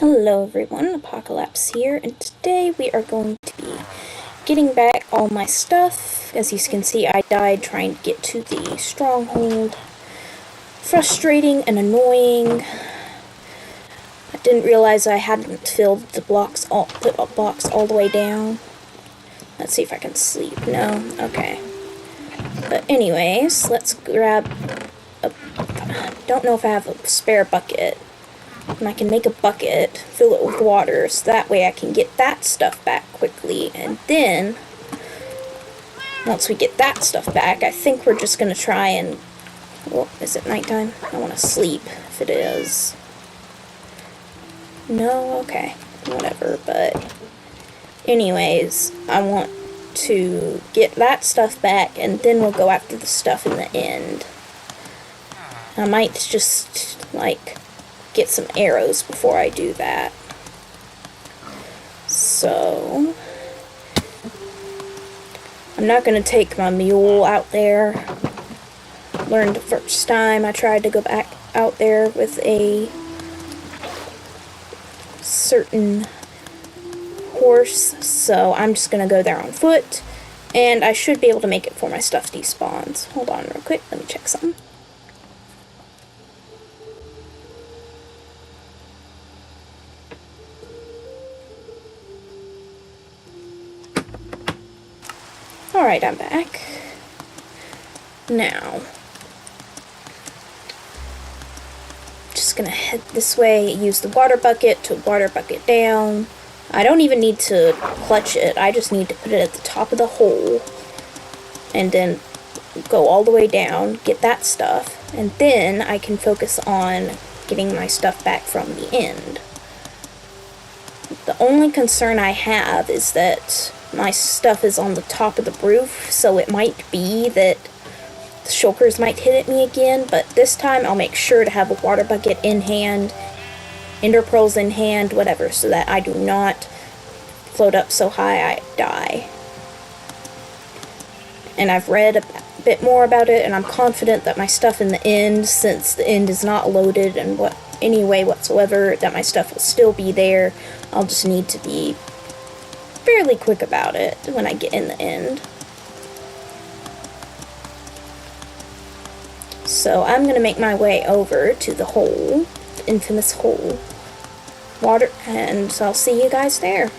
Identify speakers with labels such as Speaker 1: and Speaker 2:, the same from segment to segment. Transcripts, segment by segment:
Speaker 1: Hello everyone, Apocalypse here, and today we are going to be getting back all my stuff. As you can see, I died trying to get to the stronghold. Frustrating and annoying. I didn't realize I hadn't filled the blocks all the way down. Let's see if I can sleep. No? Okay. But anyways, let's grab don't know if I have a spare bucket. And I can make a bucket, fill it with water, so that way I can get that stuff back quickly. And then, once we get that stuff back, I think we're just going to try and... Well, is it nighttime? I want to sleep, if it is. No? Okay. Whatever, but... Anyways, I want to get that stuff back, and then we'll go after the stuff in the end. I might just, get some arrows before I do that. So, I'm not going to take my mule out there. Learned the first time I tried to go back out there with a certain horse, so I'm just going to go there on foot, and I should be able to make it before my stuff despawns. Hold on real quick, let me check something. Alright, I'm back. Now, just gonna head this way, use the water bucket to water bucket down. I don't even need to clutch it, I just need to put it at the top of the hole, and then go all the way down, get that stuff, and then I can focus on getting my stuff back from the end. The only concern I have is that my stuff is on the top of the roof, so it might be that the shulkers might hit at me again, but this time I'll make sure to have a water bucket in hand, ender pearls in hand, whatever, so that I do not float up so high I die. And I've read a bit more about it, and I'm confident that my stuff in the end, since the end is not loaded in any way whatsoever, that my stuff will still be there. I'll just need to be fairly quick about it when I get in the end. So I'm going to make my way over to the hole, the infamous hole, water, and so I'll see you guys there.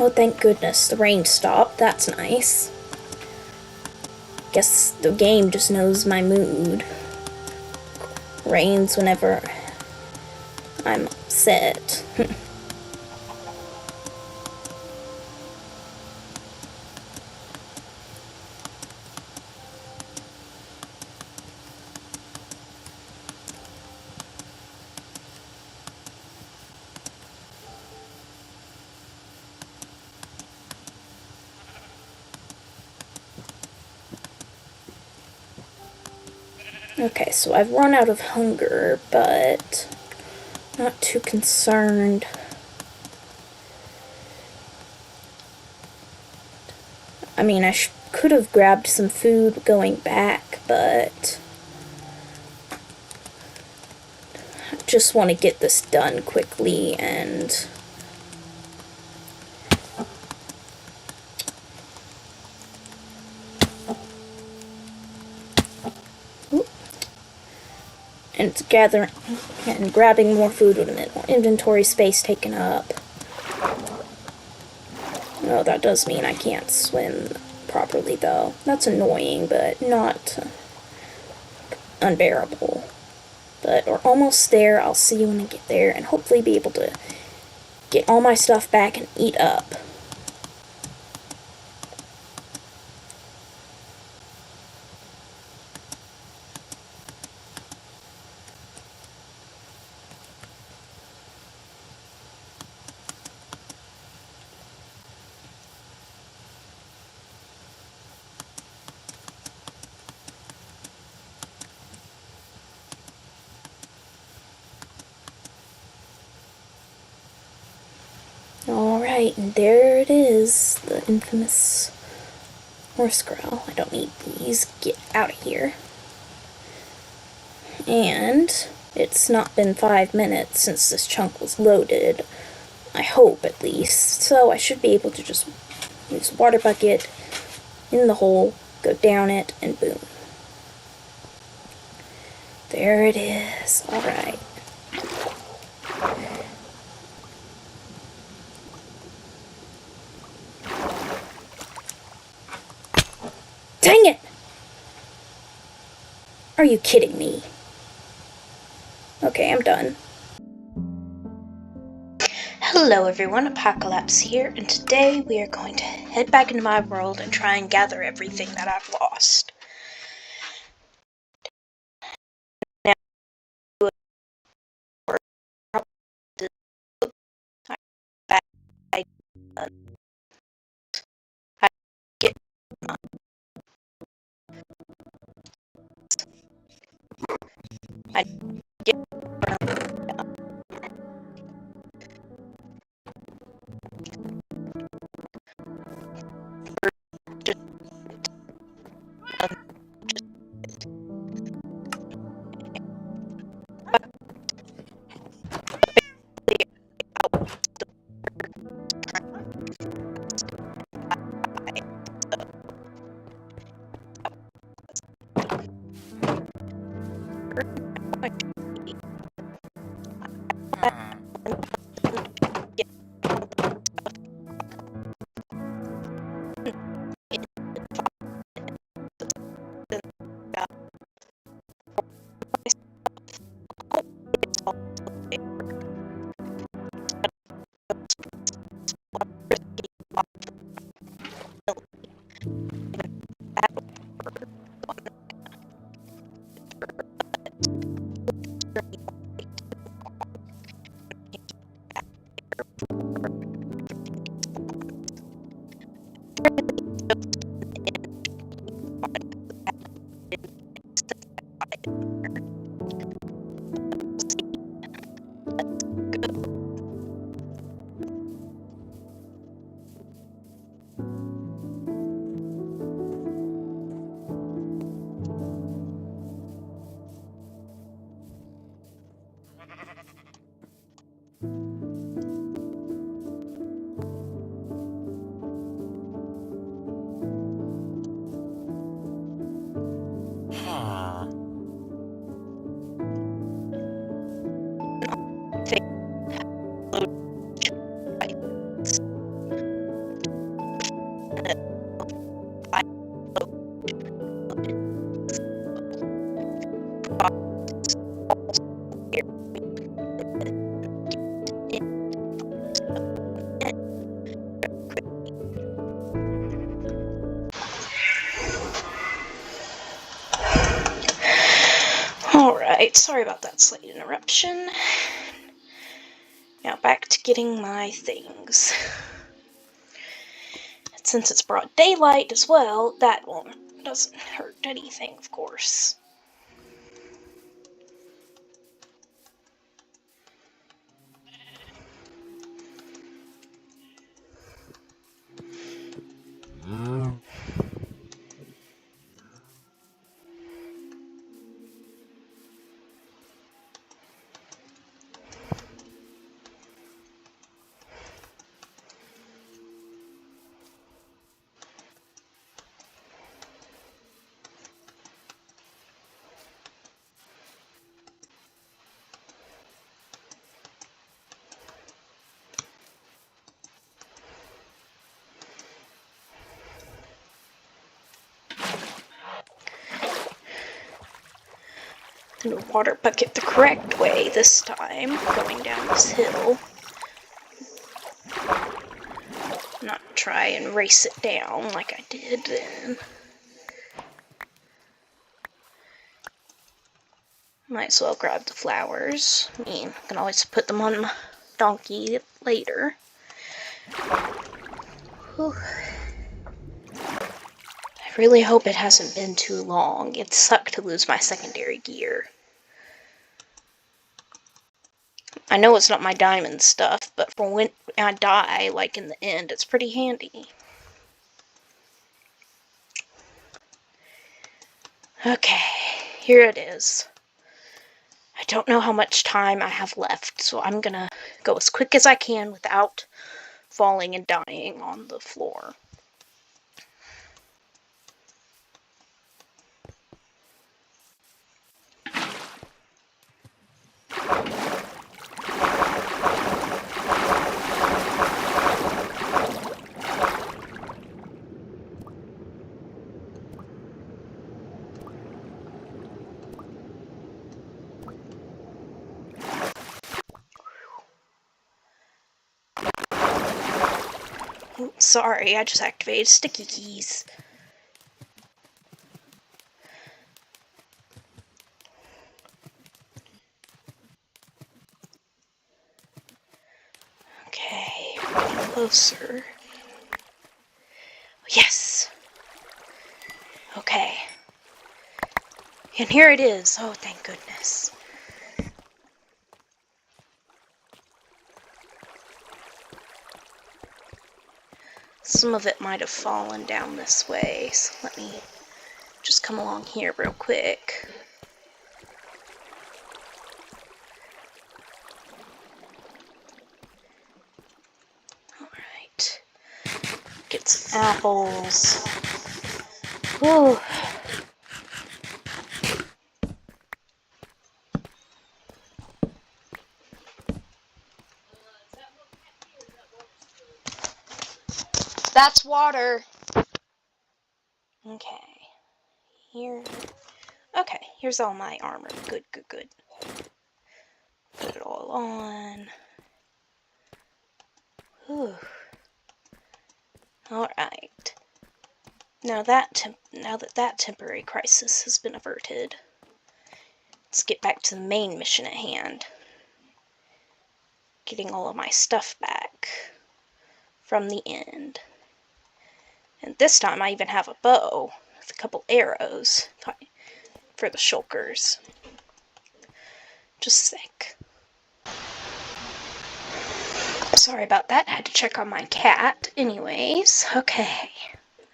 Speaker 1: Oh, thank goodness, the rain stopped. That's nice. Guess the game just knows my mood. Rains whenever I'm upset. Okay, so I've run out of hunger, but not too concerned. I mean, I could have grabbed some food going back, but I just want to get this done quickly and gathering and grabbing more food with more inventory space taken up. Oh, that does mean I can't swim properly, though. That's annoying, but not unbearable. But we're almost there. I'll see you when I get there, and hopefully be able to get all my stuff back and eat up. Alright, and there it is, the infamous horse growl. I don't need these. Get out of here. And it's not been 5 minutes since this chunk was loaded. I hope, at least. So I should be able to just use a water bucket in the hole, go down it, and boom. There it is. Alright. Dang it! Are you kidding me? Okay, I'm done. Hello everyone, Apocalypse here, and today we are going to head back into my world and try and gather everything that I've lost. Now, I get I get Alright, sorry about that slight interruption. Now back to getting my things. And since it's broad daylight as well, that doesn't hurt anything, of course. And a water bucket the correct way this time, going down this hill. Not try and race it down like I did then. Might as well grab the flowers. I mean, I can always put them on my donkey later. Whew. I really hope it hasn't been too long. It sucked to lose my secondary gear. I know it's not my diamond stuff, but for when I die, like in the end, it's pretty handy. Okay, here it is. I don't know how much time I have left, so I'm gonna go as quick as I can without falling and dying on the floor. Oops, sorry, I just activated sticky keys. Okay, we're getting closer. Yes! Okay. And here it is. Oh, thank goodness. Some of it might have fallen down this way, so let me just come along here real quick. Alright. Get some apples. Whew. That's water. Okay. Here. Okay, here's all my armor. Good, good, good. Put it all on. Whew. Alright. Now that temporary crisis has been averted, let's get back to the main mission at hand. Getting all of my stuff back from the end. And this time I even have a bow with a couple arrows for the shulkers. Just sick. Sorry about that, I had to check on my cat. Anyways, okay.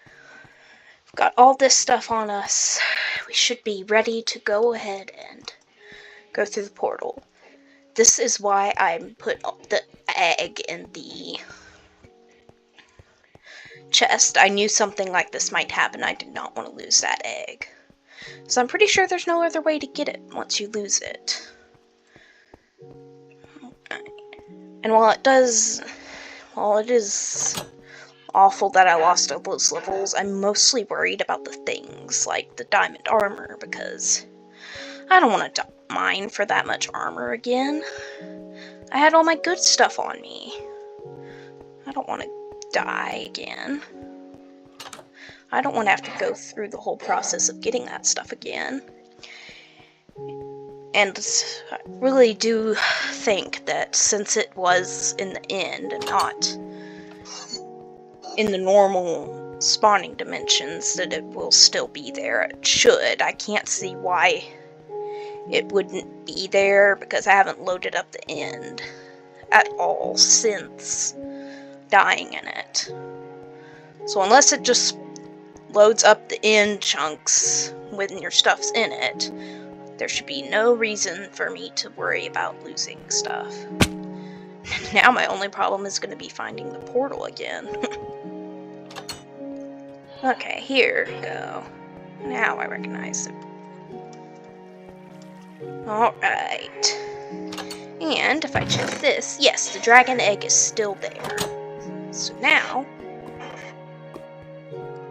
Speaker 1: We've got all this stuff on us. We should be ready to go ahead and go through the portal. This is why I put the egg in the chest. I knew something like this might happen. I did not want to lose that egg. So I'm pretty sure there's no other way to get it once you lose it. And while it is awful that I lost all those levels, I'm mostly worried about the things like the diamond armor, because I don't want to mine for that much armor again. I had all my good stuff on me. I don't want to die again. I don't want to have to go through the whole process of getting that stuff again. And I really do think that since it was in the end and not in the normal spawning dimensions, that it will still be there. It should. I can't see why it wouldn't be there, because I haven't loaded up the end at all since dying in it. So unless it just loads up the end chunks when your stuff's in it, there should be no reason for me to worry about losing stuff. Now my only problem is going to be finding the portal again. Okay, here we go. Now I recognize it. Alright. And if I check this, yes, the dragon egg is still there. So now,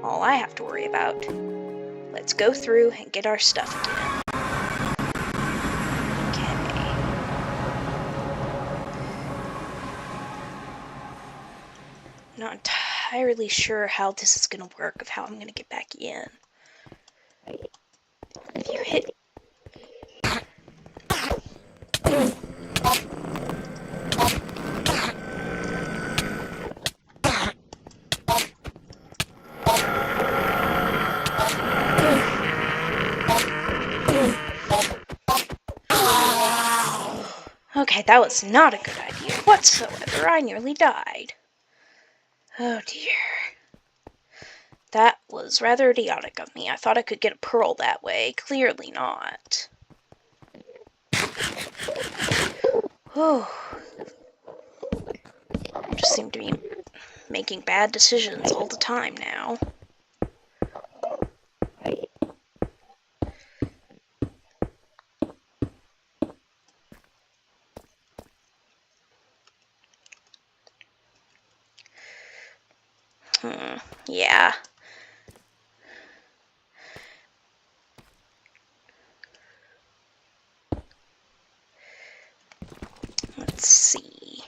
Speaker 1: all I have to worry about, let's go through and get our stuff again. Okay. Not entirely sure how this is going to work, of how I'm going to get back in. If you hit... Okay, that was not a good idea whatsoever. I nearly died. Oh dear. That was rather idiotic of me. I thought I could get a pearl that way. Clearly not. Whew. I just seem to be making bad decisions all the time now. Yeah. Let's see.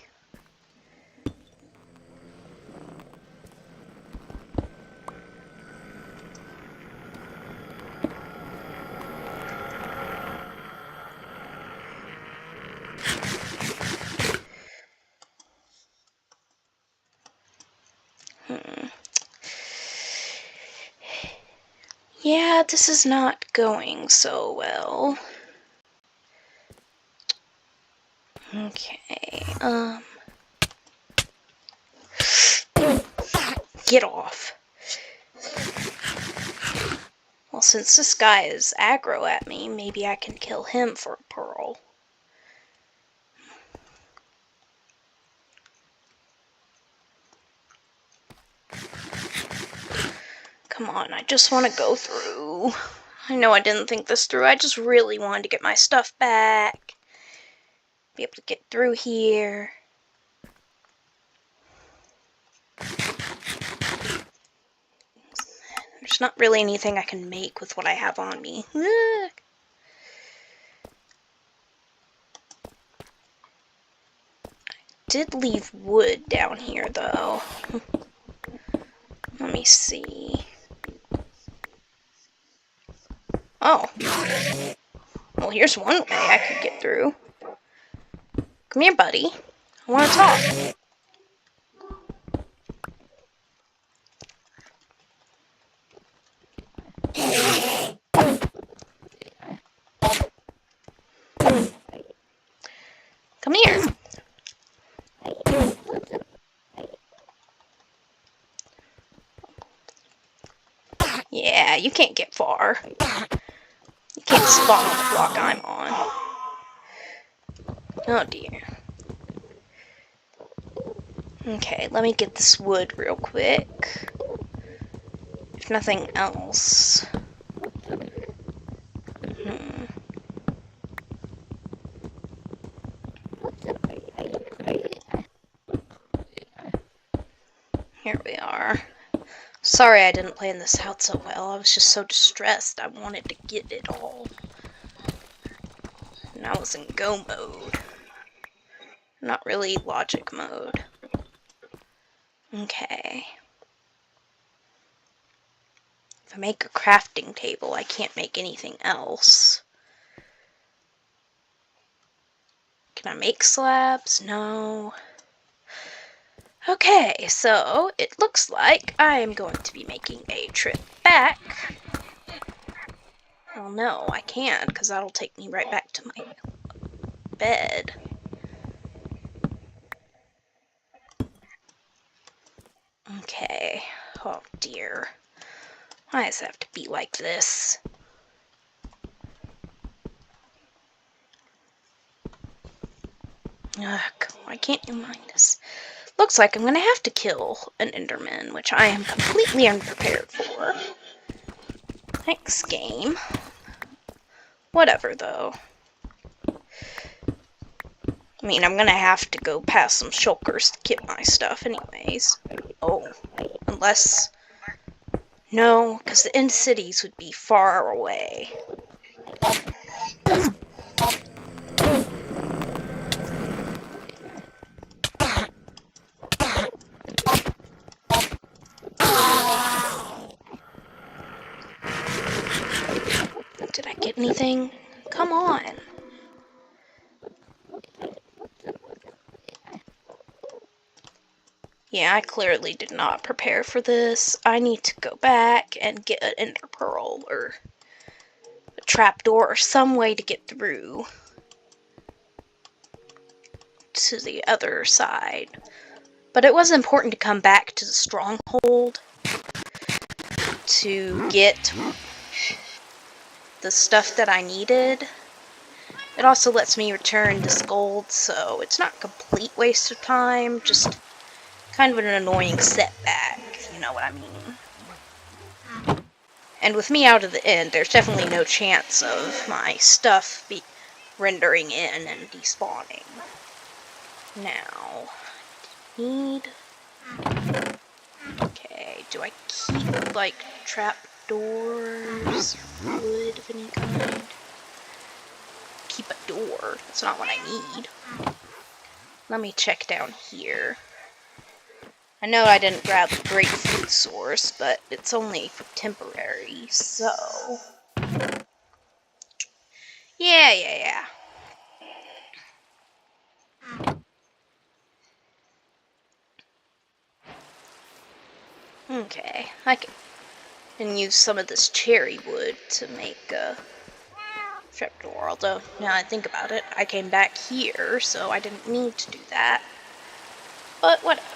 Speaker 1: Yeah, this is not going so well. Okay, get off. Well, since this guy is aggro at me, maybe I can kill him for a pearl. Come on, I just want to go through. I know I didn't think this through. I just really wanted to get my stuff back. Be able to get through here. There's not really anything I can make with what I have on me. I did leave wood down here, though. Let me see. Oh. Well, here's one way I could get through. Come here, buddy. I want to talk. Come here. Yeah, you can't get far. You can't spawn on the block I'm on. Oh dear. Okay, let me get this wood real quick. If nothing else. Here we are. Sorry I didn't plan this out so well. I was just so distressed. I wanted to get it all. And I was in go mode. Not really logic mode. Okay. If I make a crafting table, I can't make anything else. Can I make slabs? No. Okay, so it looks like I am going to be making a trip back. Well, no, I can't, because that'll take me right back to my bed. Okay. Oh, dear. Why does it have to be like this? Ugh, why can't you mind this? Looks like I'm gonna have to kill an Enderman, which I am completely unprepared for. Thanks, game. Whatever, though. I mean, I'm gonna have to go past some shulkers to get my stuff anyways. Oh, unless... No, because the end cities would be far away. Did I get anything? Come on. Yeah, I clearly did not prepare for this. I need to go back and get an ender pearl or a trapdoor or some way to get through. to the other side. But it was important to come back to the stronghold to get the stuff that I needed. It also lets me return this gold, so it's not a complete waste of time, just kind of an annoying setback, if you know what I mean. And with me out of the end, there's definitely no chance of my stuff rendering in and despawning. Now, okay, do I keep, like, trapdoors or wood of any kind? Keep a door. That's not what I need. Let me check down here. I know I didn't grab the great food source, but it's only for temporary, so... Yeah. Okay, I can use some of this cherry wood to make a trapdoor, although, now I think about it, I came back here, so I didn't need to do that. But whatever.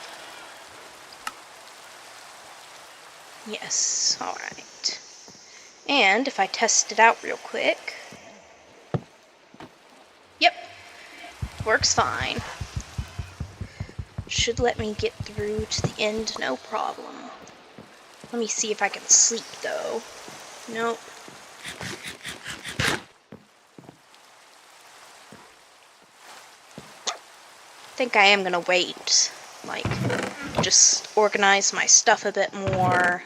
Speaker 1: Yes, alright. And if I test it out real quick... Yep, works fine. Should let me get through to the end, no problem. Let me see if I can sleep, though. Nope. I think I am gonna wait, like, just organize my stuff a bit more,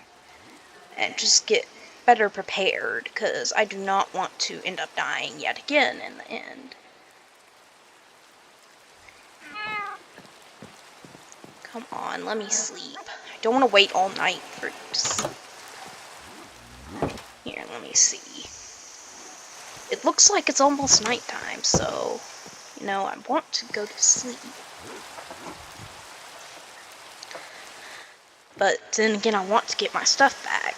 Speaker 1: and just get better prepared, because I do not want to end up dying yet again in the end. Come on, let me sleep. I don't want to wait all night for just... Here, let me see. It looks like it's almost nighttime, so, you know, I want to go to sleep. But then again, I want to get my stuff back.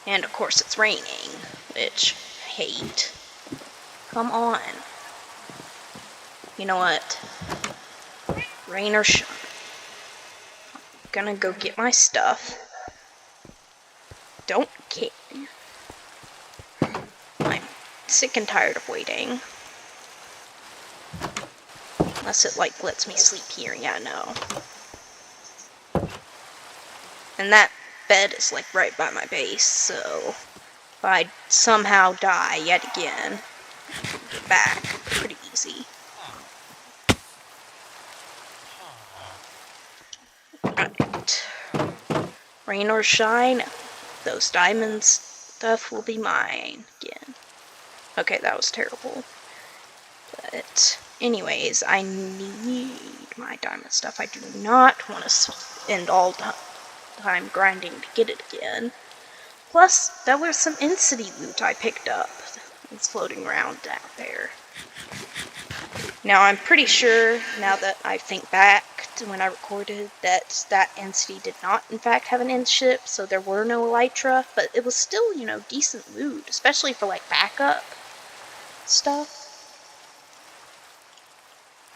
Speaker 1: And of course it's raining, which I hate. Come on. You know what? Rain or shine. I'm gonna go get my stuff. Don't care. I'm sick and tired of waiting. Unless it, like, lets me sleep here. Yeah, no. And that bed is, like, right by my base, so if I somehow die yet again, I can get back pretty easy. Right. Rain or shine, those diamond stuff will be mine again. Okay, that was terrible. But anyways, I need my diamond stuff. I do not want to spend all time grinding to get it again. Plus, there was some in-city loot I picked up. It's floating around down there. Now, I'm pretty sure, now that I think back to when I recorded, that in-city did not, in fact, have an in-ship, so there were no elytra, but it was still, you know, decent loot, especially for, like, backup stuff.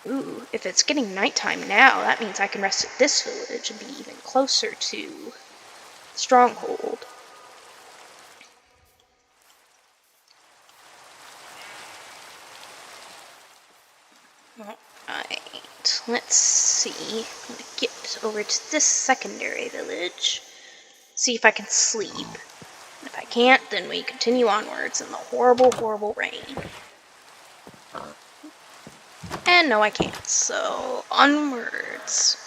Speaker 1: Ooh, if it's getting nighttime now, that means I can rest at this village and be even closer to the stronghold. Alright, let's see. I'm gonna get over to this secondary village, see if I can sleep. And if I can't, then we continue onwards in the horrible, horrible rain. And no, I can't, so onwards.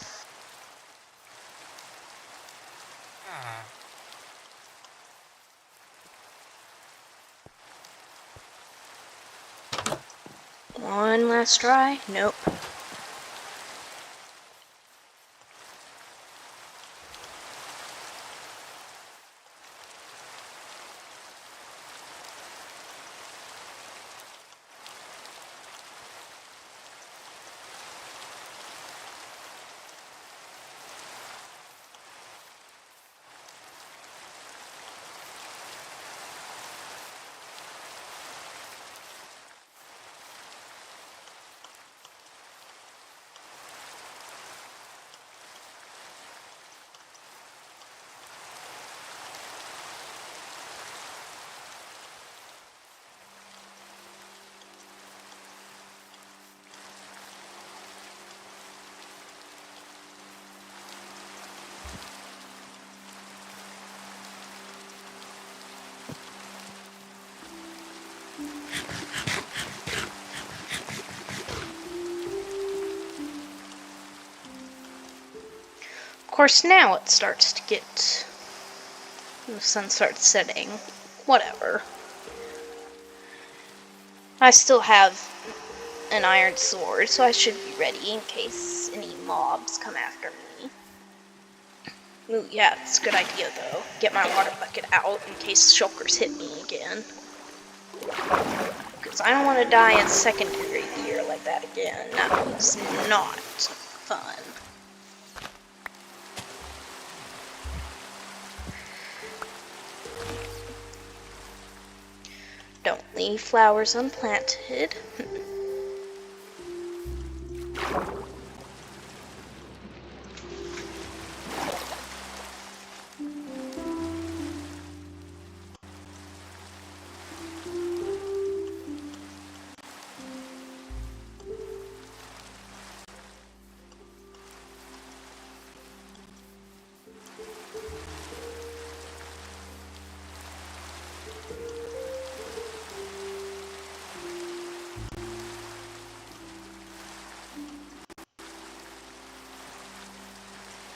Speaker 1: One last try. Nope. course, now it starts to get... the sun starts setting. Whatever. I still have an iron sword, so I should be ready in case any mobs come after me. Ooh, yeah, it's a good idea, though. Get my water bucket out in case shulkers hit me again. Because I don't want to die in secondary gear like that again. That was not fun. Don't leave flowers unplanted.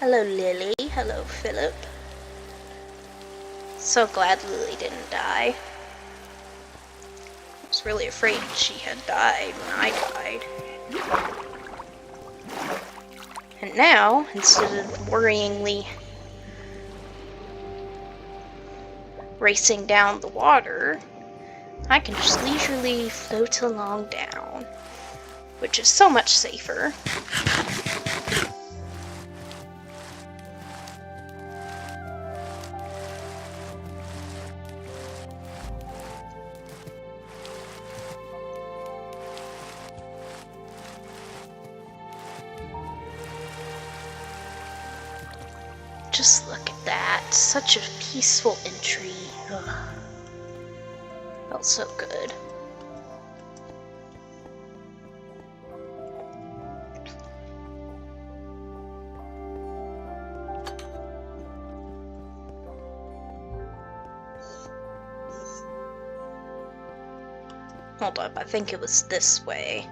Speaker 1: Hello, Lily. Hello, Philip. So glad Lily didn't die. I was really afraid she had died when I died. And now, instead of worryingly racing down the water, I can just leisurely float along down, which is so much safer. Just look at that. Such a peaceful entry. Ugh. Felt so good. Hold up, I think it was this way.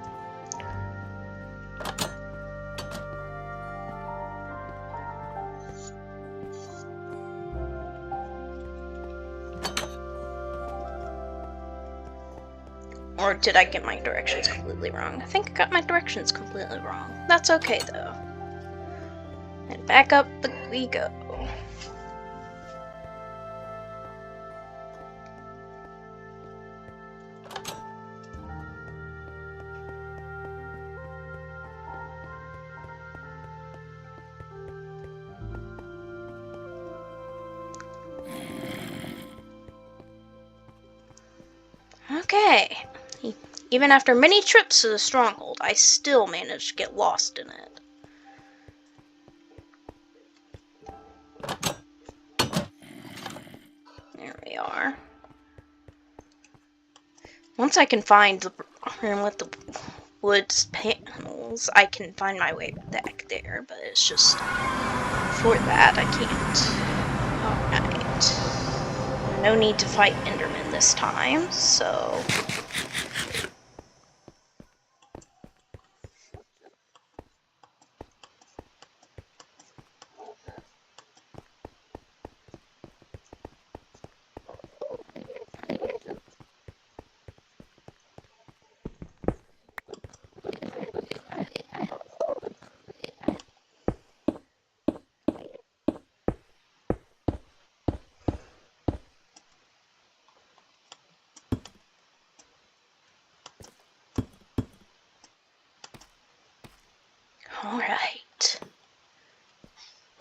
Speaker 1: Or did I get my directions completely wrong? I think I got my directions completely wrong. That's okay, though. And back up we go. Okay. Even after many trips to the stronghold, I still managed to get lost in it. There we are. Once I can find the room with the wood panels, I can find my way back there, but it's just, for that, I can't. Alright. No need to fight Enderman this time, so... Alright.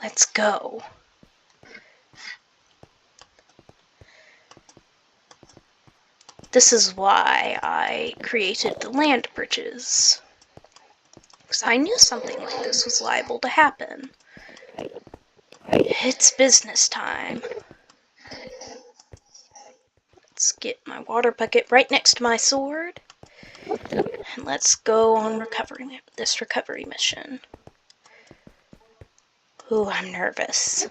Speaker 1: Let's go. This is why I created the land bridges. Because I knew something like this was liable to happen. It's business time. Let's get my water bucket right next to my sword. And let's go on this recovery mission. Ooh, I'm nervous.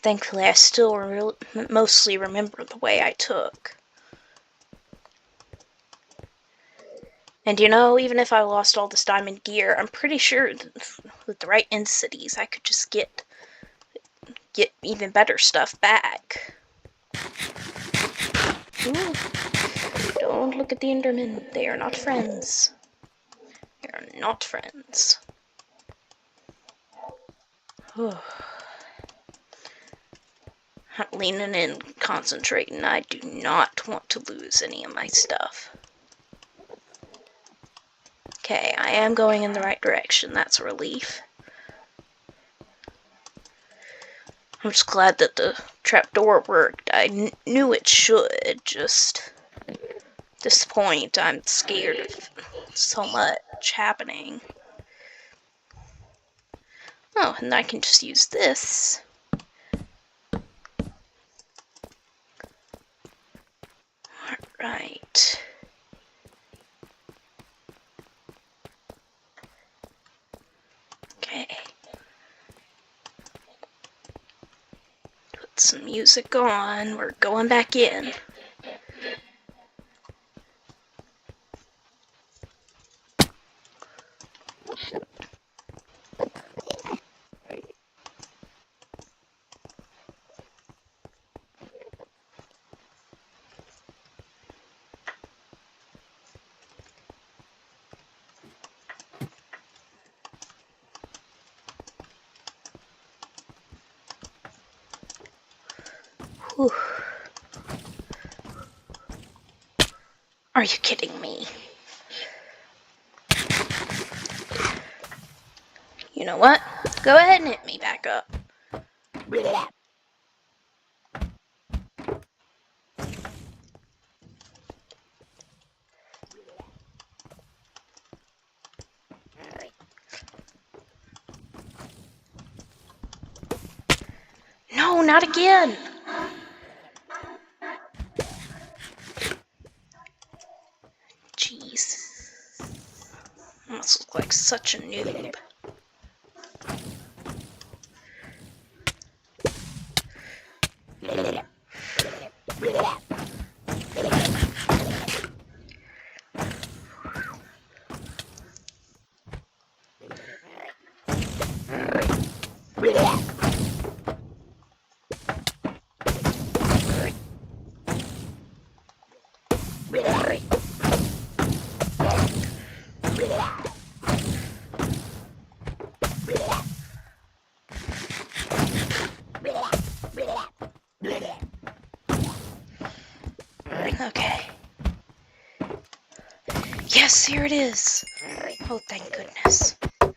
Speaker 1: Thankfully, I still mostly remember the way I took. And you know, even if I lost all this diamond gear, I'm pretty sure with the right cities, I could just get even better stuff back. Ooh. Don't look at the Endermen. They are not friends. They are not friends. I'm leaning in, concentrating. I do not want to lose any of my stuff. Okay, I am going in the right direction. That's a relief. I'm just glad that the trapdoor worked. I knew it should, just at this point I'm scared of so much happening. Oh, and I can just use this. Alright. Okay. Put some music on. We're going back in. Whew. Are you kidding me? You know what? Go ahead and hit me back up. No, not again! Jeez. I must look like such a noob. Okay. Yes, here it is. Oh, thank goodness. I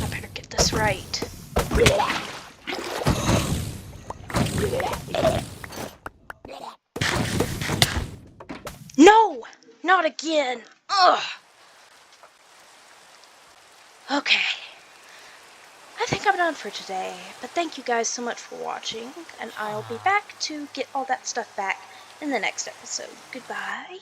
Speaker 1: better get this right. No! Not again! Ugh! Okay. I think I'm done for today, but thank you guys so much for watching, and I'll be back to get all that stuff back in the next episode. Goodbye.